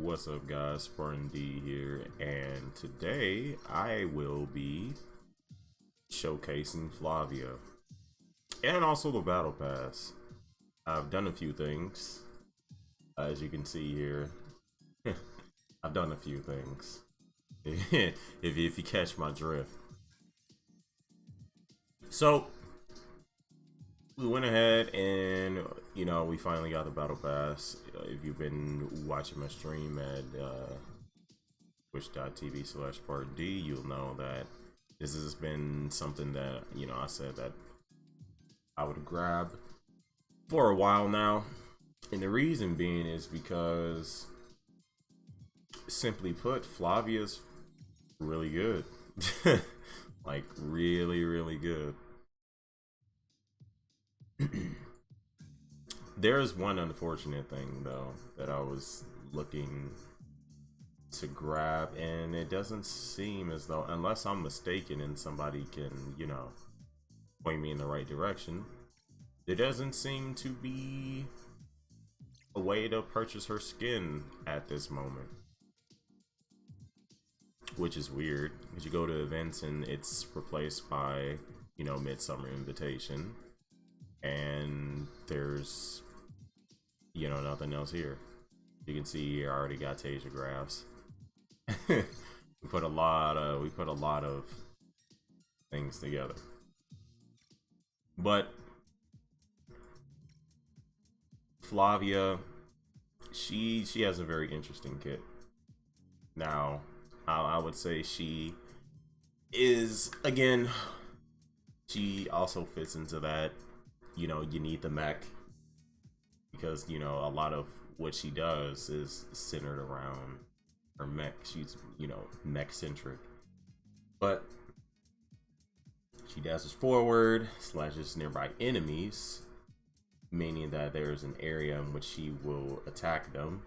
What's up, guys? Spartan D here, and today I will be showcasing Flavia and also the Battle Pass. I've done a few things, as you can see here. I've done a few things. if you catch my drift. So we went ahead and we finally got the Battle Pass. If you've been watching my stream at twitch.tv/partd, you'll know that this has been something that I said that I would grab for a while now, and the reason being is because, simply put, Flavia's really good. Like really good. There's one unfortunate thing though that I was looking to grab, and it doesn't seem as though, unless I'm mistaken and somebody can, point me in the right direction, there doesn't seem to be a way to purchase her skin at this moment. Which is weird, because you go to events and it's replaced by, Midsummer Invitation, and there's nothing else here. You can see here I already got Tasia graphs. we put a lot of things together. But Flavia, she has a very interesting kit. Now, I would say she is, again, she also fits into that, you need the mech, because a lot of what she does is centered around her mech. She's mech centric, but she dashes forward, slashes nearby enemies, meaning that there's an area in which she will attack them,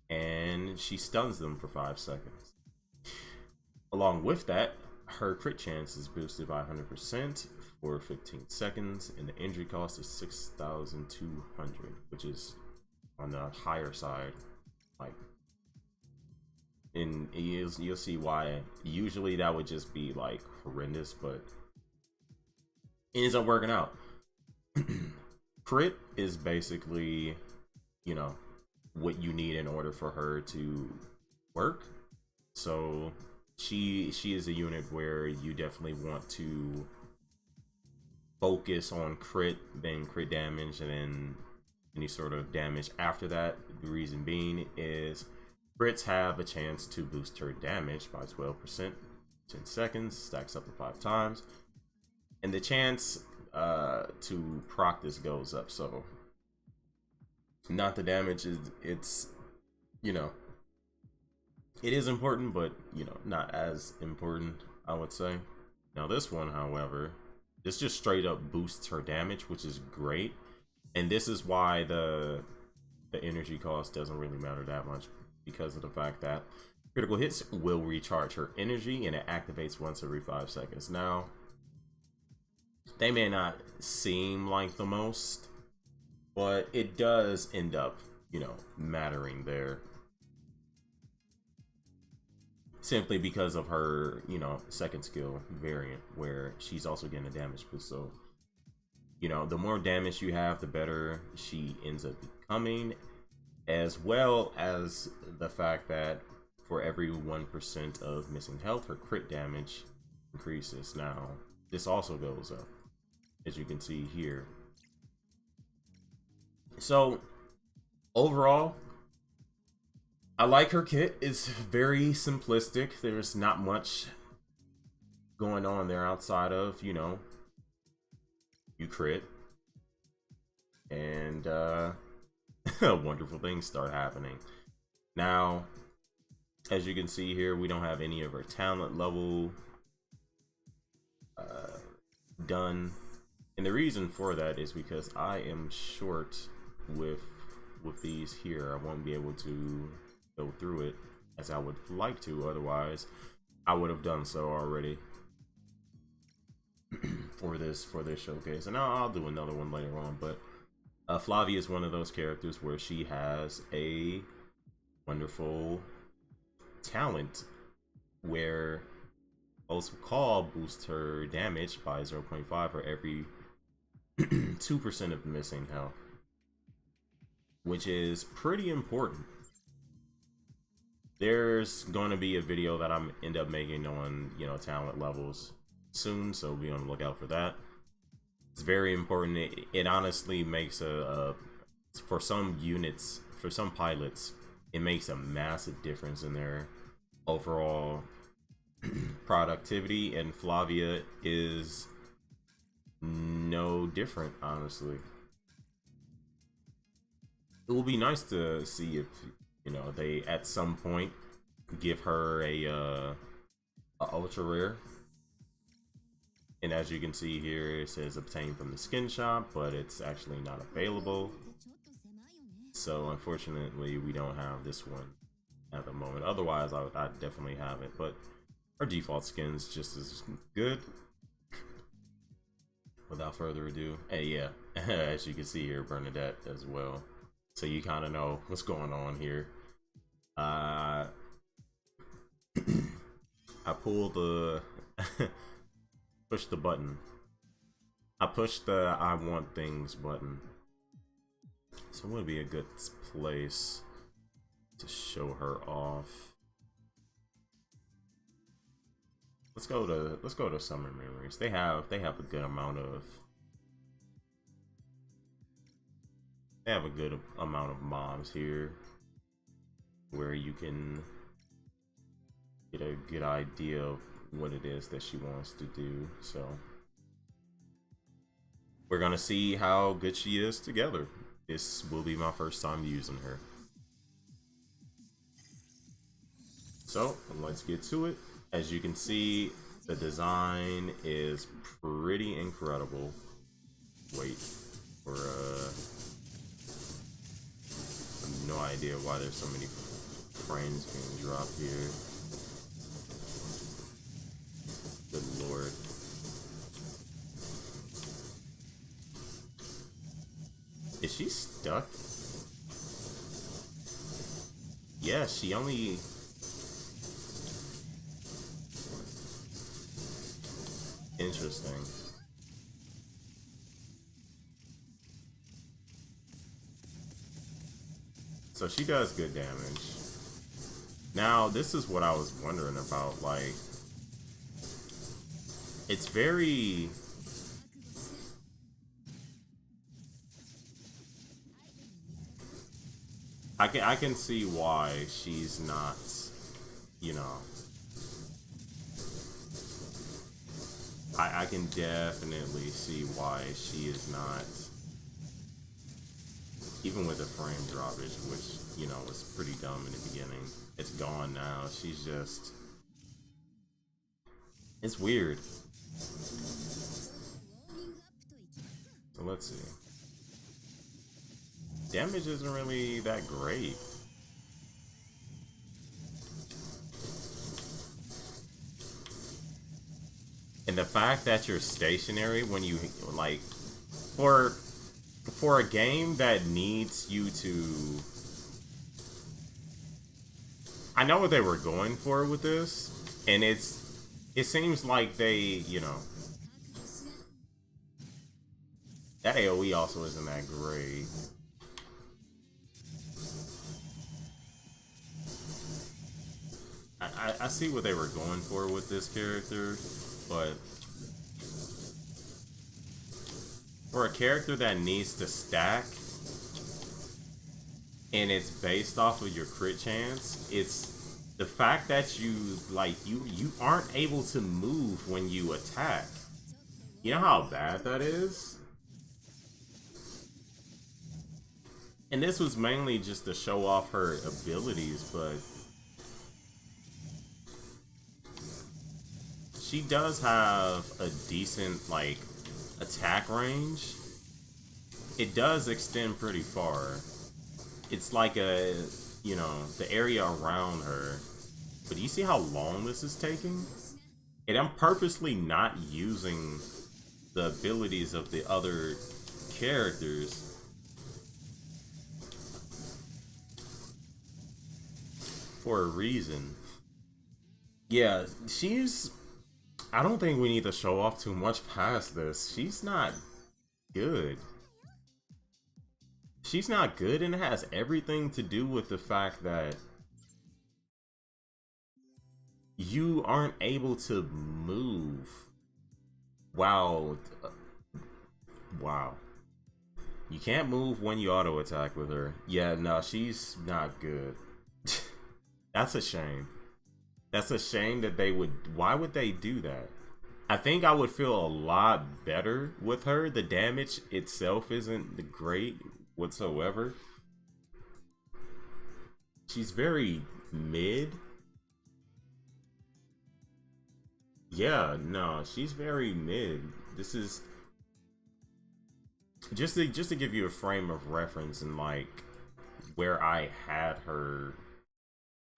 and she stuns them for 5 seconds. Along with that, her crit chance is boosted by 100% for 15 seconds, and the injury cost is 6,200, which is on the higher side. Like, and you'll see why. Usually that would just be like horrendous, but it ends up working out. Crit is basically, what you need in order for her to work. So she is a unit where you definitely want to focus on crit, then crit damage, and then any sort of damage after that. The reason being is crits have a chance to boost her damage by 12%, 10 seconds, stacks up to 5 times, and the chance to proc this goes up. So not the damage, it's it is important, but not as important, I would say. Now this one, however, this just straight up boosts her damage, which is great, and this is why the energy cost doesn't really matter that much, because of the fact that critical hits will recharge her energy, and it activates once every 5 seconds. Now, they may not seem like the most, but it does end up, mattering there. Simply because of her, second skill variant, where she's also getting a damage boost. So, the more damage you have, the better she ends up becoming, as well as the fact that for every 1% of missing health, her crit damage increases. Now, this also goes up, as you can see here. So, overall, I like her kit. It's very simplistic. There's not much going on there outside of, you crit, and wonderful things start happening. Now, as you can see here, we don't have any of her talent level done, and the reason for that is because I am short with these here. I won't be able to go through it as I would like to, otherwise I would have done so already for this showcase, and I'll do another one later on. But Flavia is one of those characters where she has a wonderful talent where also call boosts her damage by 0.5 for every 2% of missing health, which is pretty important. There's going to be a video that I'm end up making on, you know, talent levels soon, so be on the lookout for that. It's very important. It honestly makes for some units, for some pilots, it makes a massive difference in their overall productivity, and Flavia is no different, honestly. It will be nice to see if, you know, they at some point give her a ultra rare. And as you can see here, it says obtained from the skin shop, but it's actually not available. So unfortunately, we don't have this one at the moment. Otherwise, I'd definitely have it, but our default skin's just as good. Without further ado, hey, yeah, as you can see here, Bernadette as well. So you kind of know what's going on here. I pulled the push the button. I pushed the I want things button. So it would be a good place to show her off. Let's go to Summer Memories. They have a good amount of mobs here where you can get a good idea of what it is that she wants to do. So we're gonna see how good she is together. This will be my first time using her. So let's get to it. As you can see, the design is pretty incredible. Wait for I have no idea why there's so many frames being dropped here. Good lord. Is she stuck? Yeah, she only... Interesting. So she does good damage. Now, this is what I was wondering about, like... It's very... I can see why she's not, you know... I can definitely see why she is not, even with the frame droppage, which, you know, was pretty dumb in the beginning. It's gone now. She's just, it's weird. So let's see. Damage isn't really that great. And the fact that you're stationary when you, like, for a game that needs you to... I know what they were going for with this, and it seems like they, you know... That AoE also isn't that great. I see what they were going for with this character. But for a character that needs to stack and it's based off of your crit chance, it's the fact that you aren't able to move when you attack. You know how bad that is? And this was mainly just to show off her abilities, but she does have a decent, like, attack range. It does extend pretty far. It's like a, you know, the area around her. But do you see how long this is taking? And I'm purposely not using the abilities of the other characters. for a reason. Yeah, she's. I don't think we need to show off too much past this. She's not good. She's not good, and it has everything to do with the fact that you aren't able to move. Wow. Wow. You can't move when you auto attack with her. Yeah, no, she's not good. That's a shame. That's a shame that they would. Why would they do that? I think I would feel a lot better with her. The damage itself isn't great whatsoever. She's very mid. Yeah, no, she's very mid. This is just to give you a frame of reference and like where I had her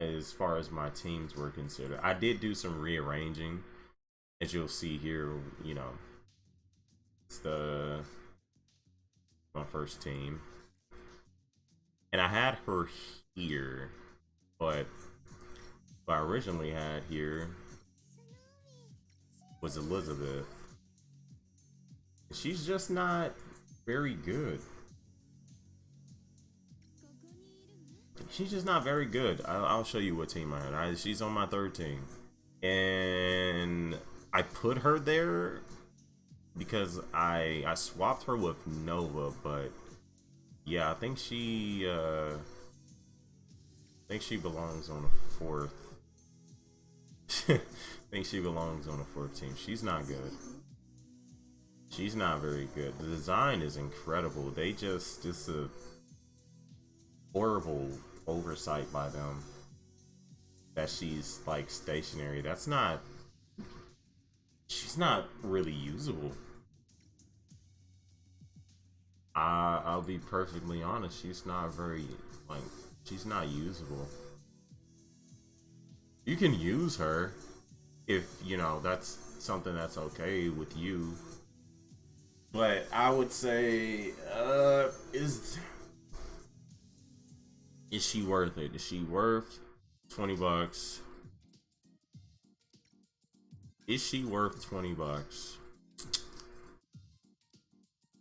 as far as my teams were considered. I did do some rearranging, as you'll see here. You know, it's my first team, and I had her here, but what I originally had here was Elizabeth. She's just not very good. She's just not very good. I'll show you what team I had. She's on my third team, and I put her there because I swapped her with Nova. But yeah, I think she belongs on a fourth. I think she belongs on a fourth team. She's not good. She's not very good. The design is incredible. It's a horrible oversight by them that she's like stationary. She's not really usable. I'll be perfectly honest. She's not usable. You can use her if, you know, that's something that's okay with you. But I would say, is she worth it? Is she worth 20 bucks? Is she worth 20 bucks?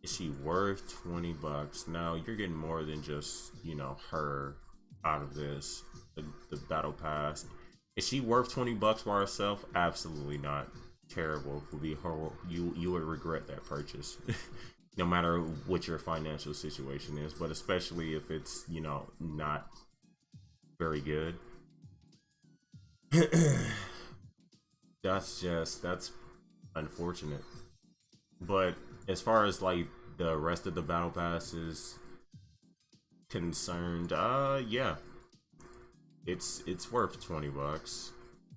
Is she worth 20 bucks? No, you're getting more than just, you know, her out of this. The battle pass. Is she worth 20 bucks by herself? Absolutely not. Terrible. Would be horrible. You would regret that purchase. No matter what your financial situation is, but especially if it's, you know, not very good. That's unfortunate. But as far as like the rest of the battle pass is concerned, yeah, it's worth 20 bucks.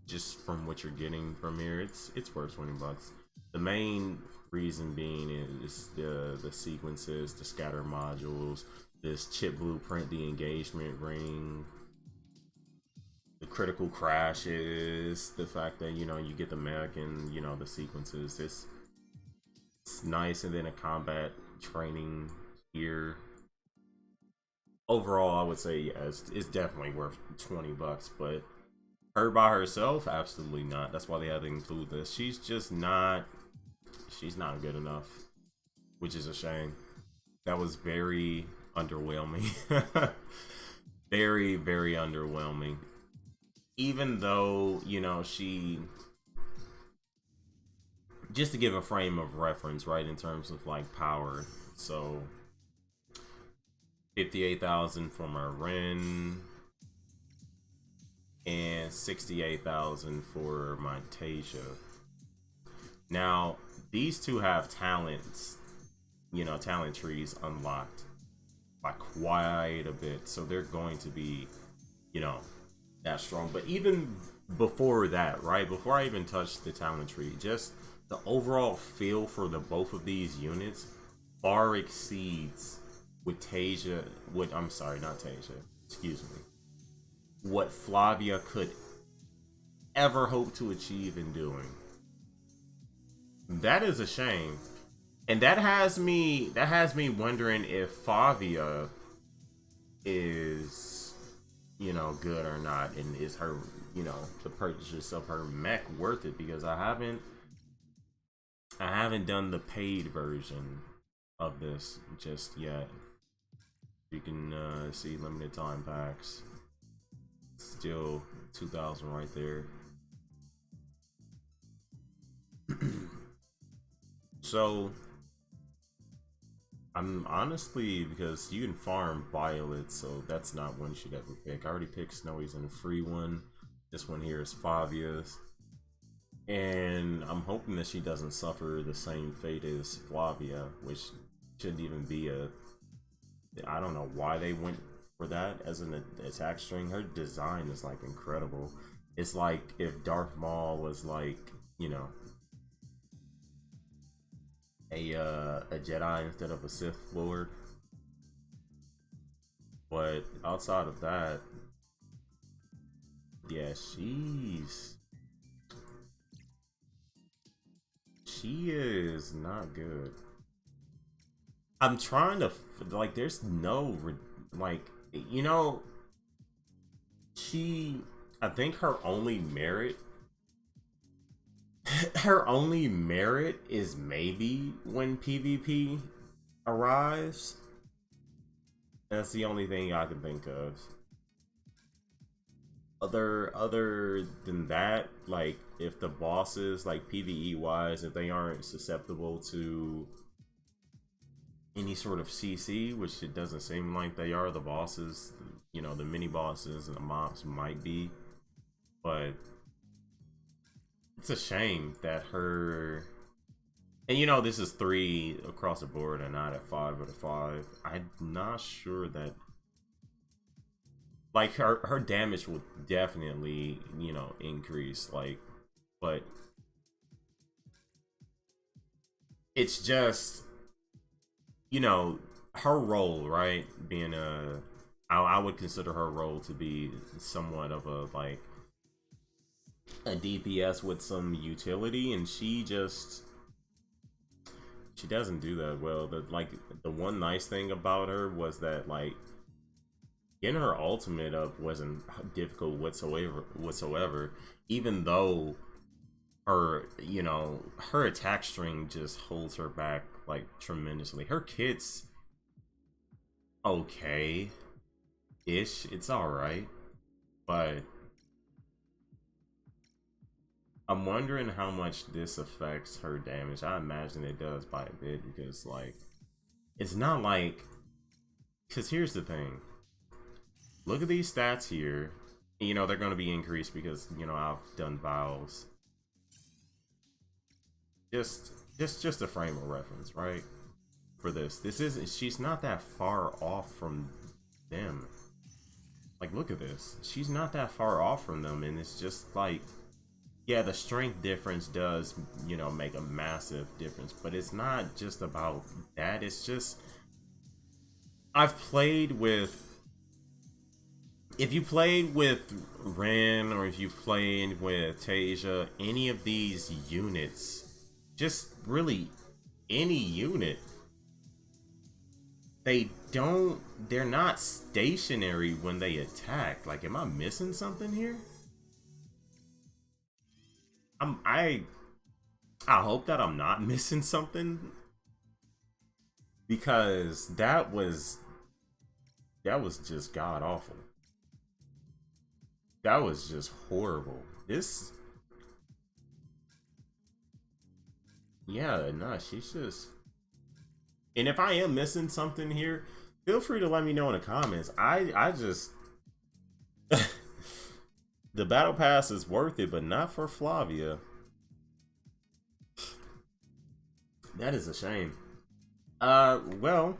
Just from what you're getting from here, it's worth 20 bucks. The main reason being is the sequences, the scatter modules, this chip blueprint, the engagement ring, the critical crashes, the fact that, you know, you get the mech and, you know, the sequences. It's nice. And then a combat training here. Overall, I would say, yeah, it's definitely worth 20 bucks, but her by herself, absolutely not. That's why they had to include this. She's not good enough, which is a shame. That was very underwhelming. Very, very underwhelming. Even though, you know, just to give a frame of reference, right, in terms of like power. So 58,000 for my Ren and 68,000 for my Tasia. Now, these two have talents, you know, talent trees unlocked by quite a bit. So they're going to be, you know, that strong. But even before that, right, before I even touched the talent tree, just the overall feel for the both of these units far exceeds I'm sorry, not Tasia, excuse me, what Flavia could ever hope to achieve in doing. That is a shame. And that has me wondering if Flavia is you know, good or not, and is her, you know, the purchase of her mech worth it? Because I haven't done the paid version of this just yet. You can see limited time packs. Still 2,000 right there. So I'm honestly, because you can farm Violet, so that's not one you should ever pick. I already picked Snowy's in a free one. This one here is Flavia's. And I'm hoping that she doesn't suffer the same fate as Flavia, which shouldn't even be a... I don't know why they went for that as an attack string. Her design is like incredible. It's like if Darth Maul was like, you know, a Jedi instead of a Sith Lord. But outside of that, yeah, she is not good. I'm trying to like. There's no like, you know, she. I think her only merit. Her only merit is maybe when PvP arrives. That's the only thing I can think of. Other than that, like if the bosses, like PvE wise, if they aren't susceptible to any sort of CC, which it doesn't seem like they are, the bosses, you know, the mini bosses and the mobs might be, but it's a shame that her, and you know, this is 3 across the board and not at 5 or the 5. I'm not sure that, like, her damage will definitely, you know, increase, like, but it's just, you know, her role, right, being I would consider her role to be somewhat of a, like, a DPS with some utility, and she doesn't do that well. The one nice thing about her was that, like, getting her ultimate up wasn't difficult whatsoever, even though her, you know, her attack string just holds her back like tremendously. Her kit's okay ish, it's all right, but I'm wondering how much this affects her damage. I imagine it does by a bit, because like, it's not like, because here's the thing, look at these stats here. You know, they're going to be increased because, you know, I've done vows. Just a frame of reference, right? For this isn't, she's not that far off from them. Like, look at this, she's not that far off from them, and it's just like, yeah, the strength difference does, you know, make a massive difference, but it's not just about that. It's just, I've played with, if you played with Ren, or if you played with Tasia, any of these units, just really any unit, they're not stationary when they attack. Like, am I missing something here? I hope that I'm not missing something, because that was just god awful. That was just horrible. This, yeah, no, she's just, and if I am missing something here, feel free to let me know in the comments. I just the battle pass is worth it, but not for Flavia. That is a shame. Well,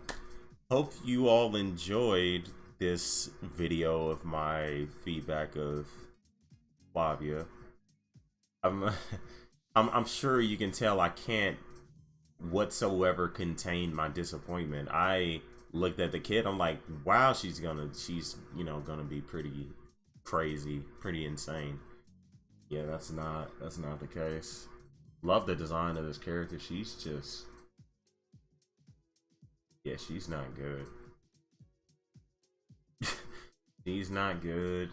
hope you all enjoyed this video of my feedback of Flavia. I'm I'm sure you can tell I can't whatsoever contain my disappointment. I looked at the kid, I'm like, wow, she's you know, gonna be pretty crazy, pretty insane. Yeah, that's not the case. Love the design of this character. She's just, yeah, she's not good. She's not good.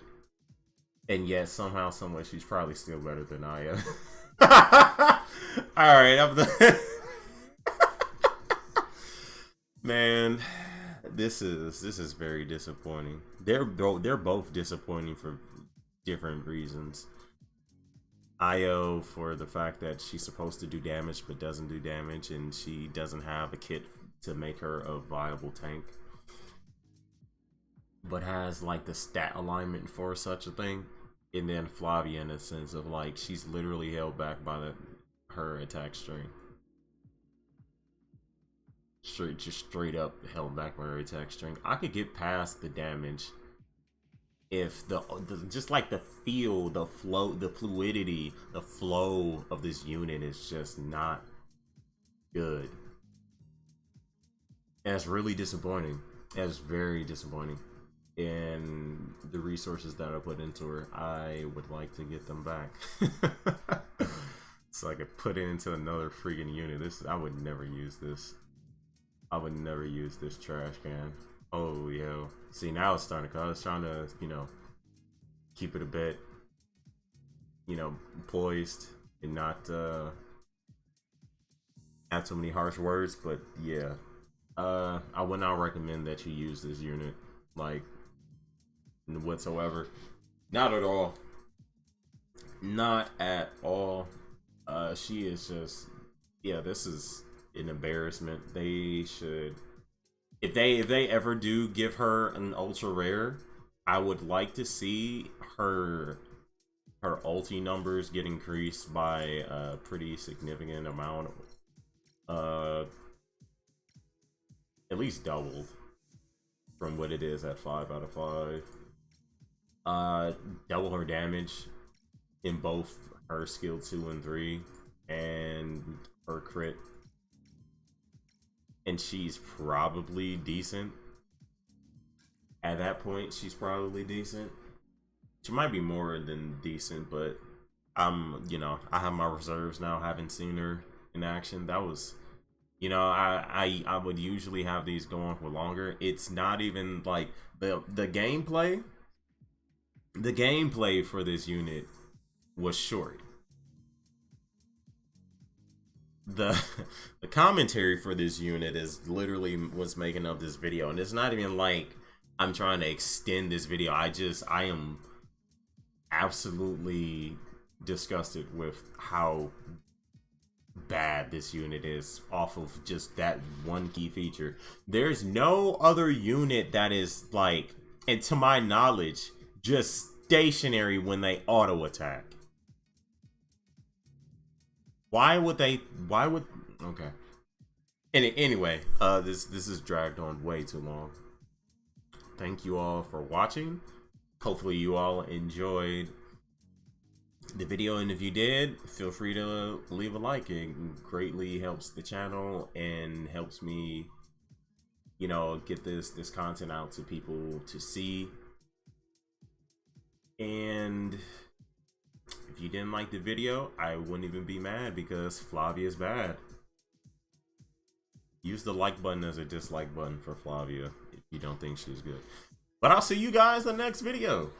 And yet, somehow, someway, she's probably still better than I am. Alright, I'm the... Man, this is very disappointing. They're both disappointing for different reasons. Io for the fact that she's supposed to do damage but doesn't do damage, and she doesn't have a kit to make her a viable tank, but has like the stat alignment for such a thing. And then Flavia in a sense of like she's literally held back by her attack string. Just straight up held back by her attack string. I could get past the damage if the just like the feel, the flow, the fluidity, the flow of this unit is just not good. And it's really disappointing. It's very disappointing. And the resources that I put into her, I would like to get them back. So I could put it into another freaking unit. I would never use this. I would never use this trash can. Oh, yo. See, now it's starting to come. I was trying to, you know, keep it a bit, you know, poised and not add so many harsh words, but yeah. I would not recommend that you use this unit, like, whatsoever. Not at all. Not at all. She is just, yeah, this is an embarrassment. They should, if they ever do give her an ultra rare, I would like to see her ulti numbers get increased by a pretty significant amount, at least doubled from what it is at 5 out of 5. Double her damage in both her skill 2 and 3 and her crit. And she's probably decent. At that point, she's probably decent. She might be more than decent, but you know, I have my reserves now. Haven't seen her in action. That was, you know, I would usually have these going for longer. It's not even like the gameplay. The gameplay for this unit was short. The commentary for this unit is literally what's making up this video, and it's not even like I'm trying to extend this video. I am absolutely disgusted with how bad this unit is off of just that one key feature. There's no other unit that is like, and to my knowledge, just stationary when they auto attack. Why would okay. Anyway, this is dragged on way too long. Thank you all for watching. Hopefully you all enjoyed the video, and if you did, feel free to leave a like. It greatly helps the channel and helps me, you know, get this content out to people to see. And if you didn't like the video, I wouldn't even be mad, because Flavia is bad. Use the like button as a dislike button for Flavia if you don't think she's good. But I'll see you guys in the next video.